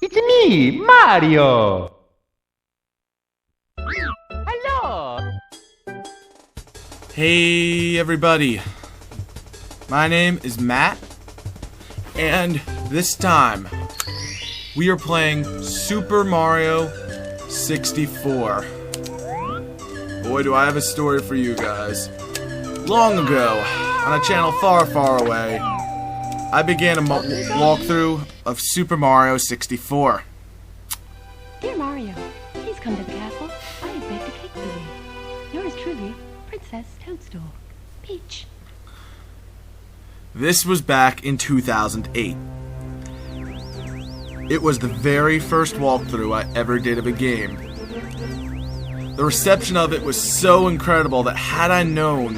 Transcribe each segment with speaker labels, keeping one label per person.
Speaker 1: It's me, Mario! Hello!
Speaker 2: Hey everybody, my name is Matt, and this time we are playing Super Mario 64. Boy, do I have a story for you guys. Long ago, on a channel far, far away, I began a walkthrough of Super Mario 64.
Speaker 3: Dear Mario, please come to the castle. I have baked a cake for you. Yours truly, Princess Toadstool. Peach.
Speaker 2: This was back in 2008. It was the very first walkthrough I ever did of a game. The reception of it was so incredible that had I known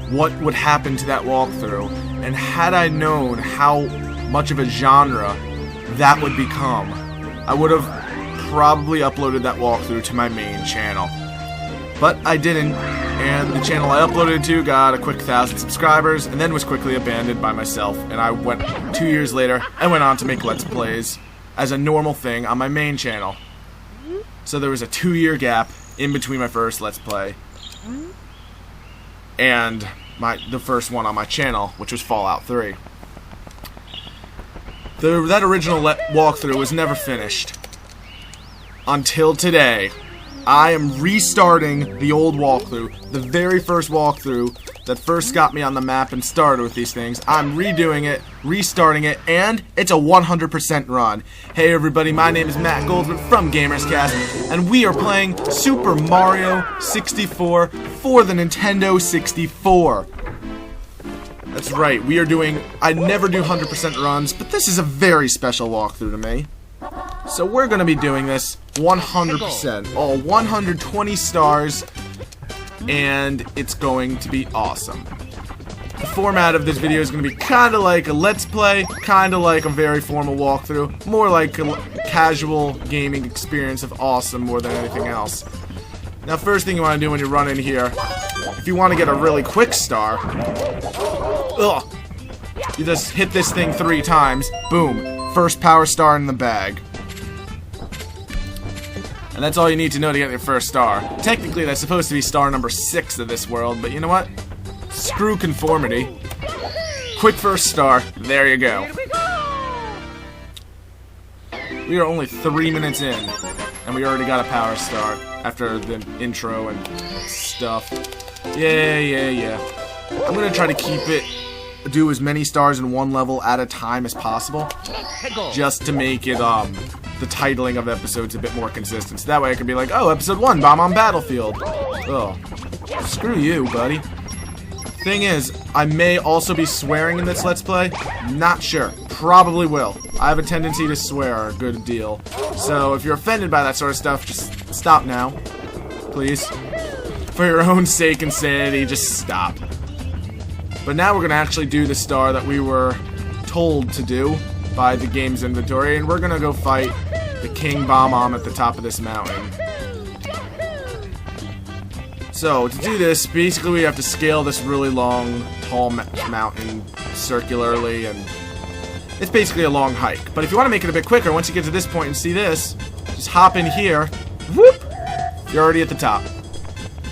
Speaker 2: what would happen to that walkthrough, and had I known how much of a genre that would become, I would have probably uploaded that walkthrough to my main channel. But I didn't, and the channel I uploaded to got a quick 1,000 subscribers, and then was quickly abandoned by myself, and I went 2 years later, I went on to make Let's Plays as a normal thing on my main channel. So there was a 2-year gap in between my first Let's Play and the first one on my channel, which was Fallout 3. That original walkthrough was never finished until today. I am restarting the old walkthrough, the very first walkthrough that first got me on the map and started with these things. I'm redoing it, restarting it, and it's a 100% run. Hey everybody, my name is Matt Goldsman from GamersCast, and we are playing Super Mario 64 for the Nintendo 64. That's right, we are doing, I never do 100% runs, but this is a very special walkthrough to me. So we're going to be doing this 100%, all 120 stars, and it's going to be awesome. The format of this video is going to be kind of like a Let's Play, kind of like a very formal walkthrough, more like a casual gaming experience of awesome more than anything else. Now, first thing you want to do when you run in here, if you want to get a really quick star, you just hit this thing 3 times, boom, first power star in the bag. And that's all you need to know to get your first star. Technically, that's supposed to be star number 6 of this world, but you know what? Screw conformity. Quick first star, there you go. We are only 3 minutes in, and we already got a power star after the intro and stuff. Yeah. I'm gonna try to do as many stars in one level at a time as possible, just to make it, the titling of episodes a bit more consistent. So that way I can be like, oh, episode 1, Bomb-Omb Battlefield. Oh, screw you, buddy. Thing is, I may also be swearing in this Let's Play. Not sure. Probably will. I have a tendency to swear a good deal. So if you're offended by that sort of stuff, just stop now. Please. For your own sake and sanity, just stop. But now we're going to actually do the star that we were told to do by the game's inventory, and we're going to go fight the King Bomb-Omb at the top of this mountain. So, to do this, basically we have to scale this really long, tall mountain circularly, and it's basically a long hike. But if you want to make it a bit quicker, once you get to this point and see this, just hop in here, whoop, you're already at the top.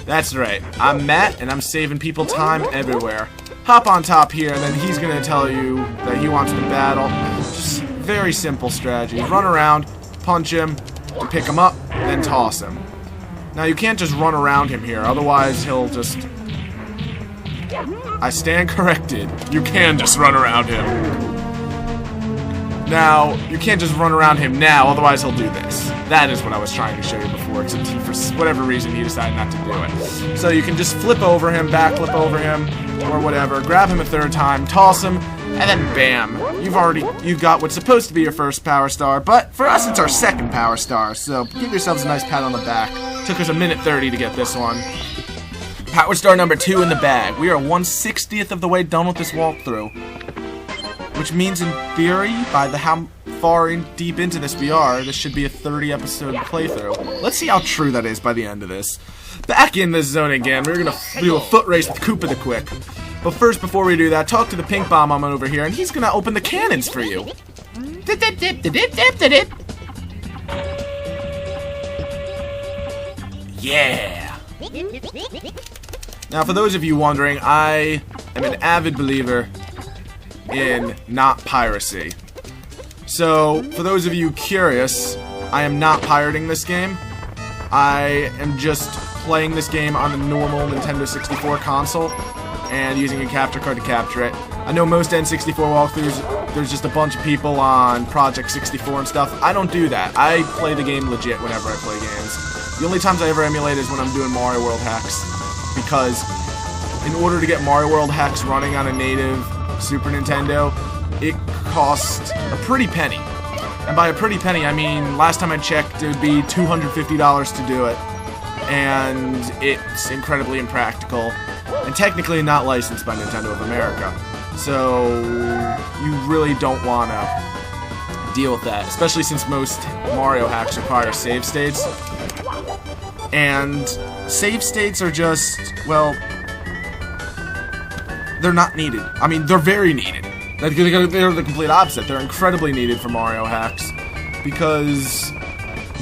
Speaker 2: That's right, I'm Matt, and I'm saving people time everywhere. Hop on top here, and then he's going to tell you that he wants to battle. Just very simple strategy. Run around, punch him, and pick him up, then toss him. Now, you can't just run around him here, otherwise he'll just... I stand corrected. You can just run around him. Now, you can't just run around him now, otherwise he'll do this. That is what I was trying to show you before, except for whatever reason he decided not to do it. So you can just flip over him, backflip over him, or whatever, grab him a 3rd time, toss him, and then bam, you've got what's supposed to be your first power star, but for us it's our 2nd power star, so give yourselves a nice pat on the back. Took us 1:30 to get this one. Power star number 2 in the bag. We are 1/60th of the way done with this walkthrough, which means in theory, by how far deep into this we are, this should be a 30-episode playthrough. Let's see how true that is by the end of this. Back in this zone again, we're gonna do a foot race with Koopa the Quick. But first, before we do that, talk to the pink Bomb-Omb over here, and he's gonna open the cannons for you. Yeah! Now, for those of you wondering, I am an avid believer in not piracy. So, for those of you curious, I am not pirating this game. I am just playing this game on a normal Nintendo 64 console and using a capture card to capture it. I know most N64 walkthroughs, there's just a bunch of people on Project 64 and stuff. I don't do that. I play the game legit whenever I play games. The only times I ever emulate is when I'm doing Mario World hacks, because in order to get Mario World hacks running on a native Super Nintendo, it costs a pretty penny. And by a pretty penny, I mean, last time I checked, it would be $250 to do it. And it's incredibly impractical, and technically not licensed by Nintendo of America. So, you really don't want to deal with that, especially since most Mario hacks require save states. And save states are just, well, they're not needed. I mean, they're very needed. They're the complete opposite. They're incredibly needed for Mario hacks, because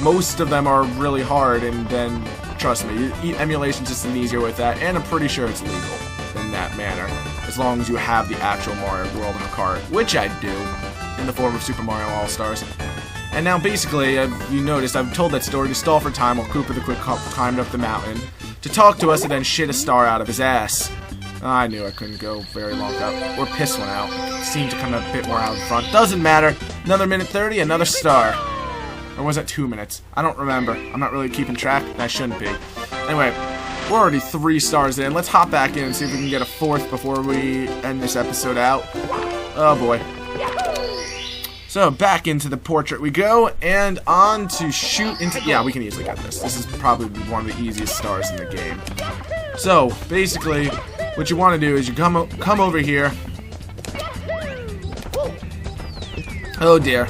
Speaker 2: most of them are really hard, and then, trust me, emulation's just an easier way with that, and I'm pretty sure it's legal in that manner, as long as you have the actual Mario World cart, which I do, in the form of Super Mario All-Stars. And now, basically, you noticed, I've told that story to stall for time while Koopa the Quick climbed up the mountain to talk to us and then shit a star out of his ass. I knew I couldn't go very long out, or piss one out. It seemed to come a bit more out in front. Doesn't matter. Another minute 30, another star. Or was it 2 minutes? I don't remember. I'm not really keeping track. I shouldn't be. Anyway, we're already 3 stars in. Let's hop back in and see if we can get a 4th before we end this episode out. Oh boy. So, back into the portrait we go, and on to shoot into... Yeah, we can easily get this. This is probably one of the easiest stars in the game. So, basically, what you want to do is you come over here. Oh dear.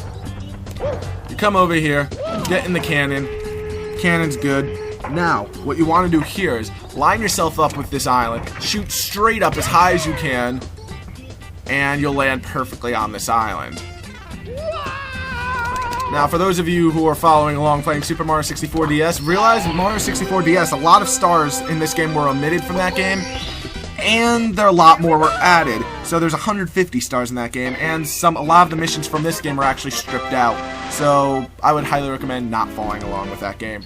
Speaker 2: You come over here, get in the cannon. Cannon's good. Now, what you want to do here is line yourself up with this island, shoot straight up as high as you can, and you'll land perfectly on this island. Now, for those of you who are following along playing Super Mario 64 DS, realize in Mario 64 DS, a lot of stars in this game were omitted from that game, and a lot more were added. So there's 150 stars in that game, and a lot of the missions from this game are actually stripped out. So I would highly recommend not following along with that game.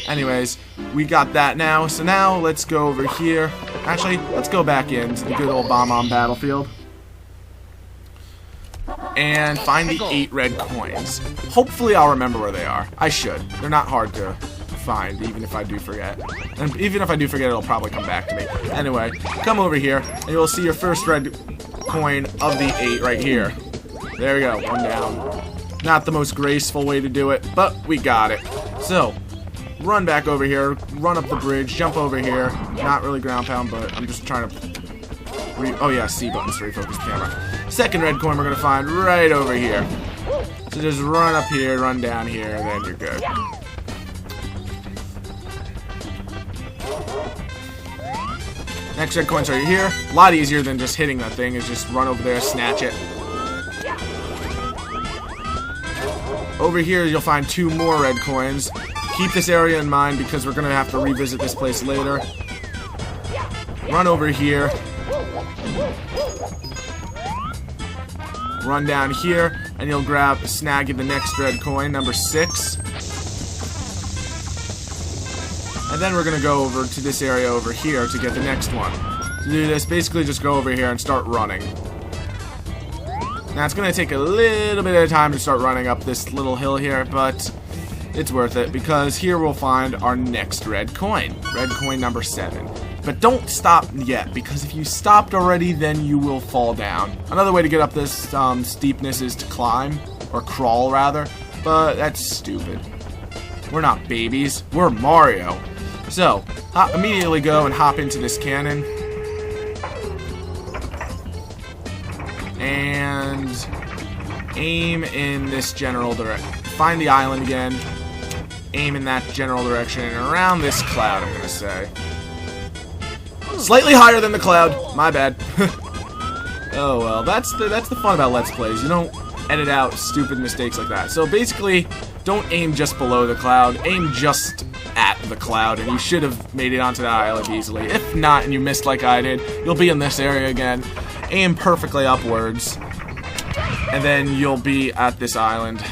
Speaker 2: Anyways, we got that now, so now let's go over here. Actually, let's go back into the good old Bomb-Omb battlefield and find the 8 red coins. Hopefully I'll remember where they are. I should. They're not hard to find, even if I do forget. And even if I do forget, it'll probably come back to me. Anyway, come over here, and you'll see your first red coin of the 8 right here. There we go, 1 down. Not the most graceful way to do it, but we got it. So, run back over here, run up the bridge, jump over here. Not really ground pound, but I'm just trying to... Oh yeah, C buttons to refocus the camera. Second red coin we're going to find right over here. So just run up here, run down here, and then you're good. Next red coin's right here. A lot easier than just hitting that thing, is just run over there, snatch it. Over here you'll find 2 more red coins. Keep this area in mind because we're going to have to revisit this place later. Run over here. Run down here, and you'll snag the next red coin, number 6. And then we're going to go over to this area over here to get the next one. To do this, basically just go over here and start running. Now, it's going to take a little bit of time to start running up this little hill here, but it's worth it, because here we'll find our next red coin. Red coin number 7. But don't stop yet, because if you stopped already, then you will fall down. Another way to get up this steepness is to climb, or crawl rather, but that's stupid. We're not babies, we're Mario. So, immediately go and hop into this cannon. And aim in this general direction. Find the island again, aim in that general direction, and around this cloud, I'm gonna say. Slightly higher than the cloud. My bad. Oh well, that's the fun about Let's Plays. You don't edit out stupid mistakes like that. So basically, don't aim just below the cloud, aim just at the cloud, and you should have made it onto the island easily. If not, and you missed like I did, you'll be in this area again. Aim perfectly upwards, and then you'll be at this island.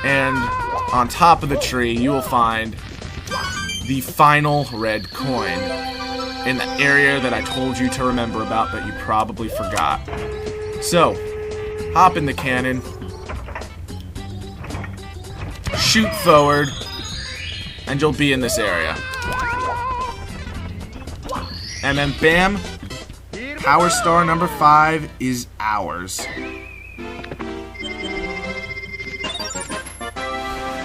Speaker 2: And on top of the tree, you will find the final red coin in the area that I told you to remember about that you probably forgot. So, hop in the cannon, shoot forward, and you'll be in this area. And then bam, Power Star number 5 is ours.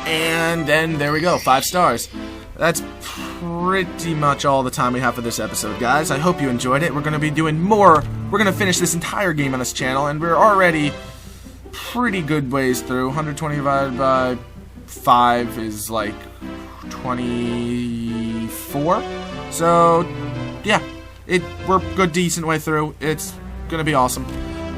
Speaker 2: And then there we go, 5 stars. That's pretty much all the time we have for this episode, guys. I hope you enjoyed it. We're going to be doing more. We're going to finish this entire game on this channel, and we're already pretty good ways through. 120 divided by 5 is like 24. So, yeah, we're a good, decent way through. It's going to be awesome.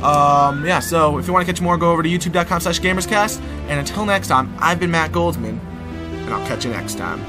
Speaker 2: Yeah, so if you want to catch more, go over to youtube.com/GamersCast. And until next time, I've been Matt Goldman, and I'll catch you next time.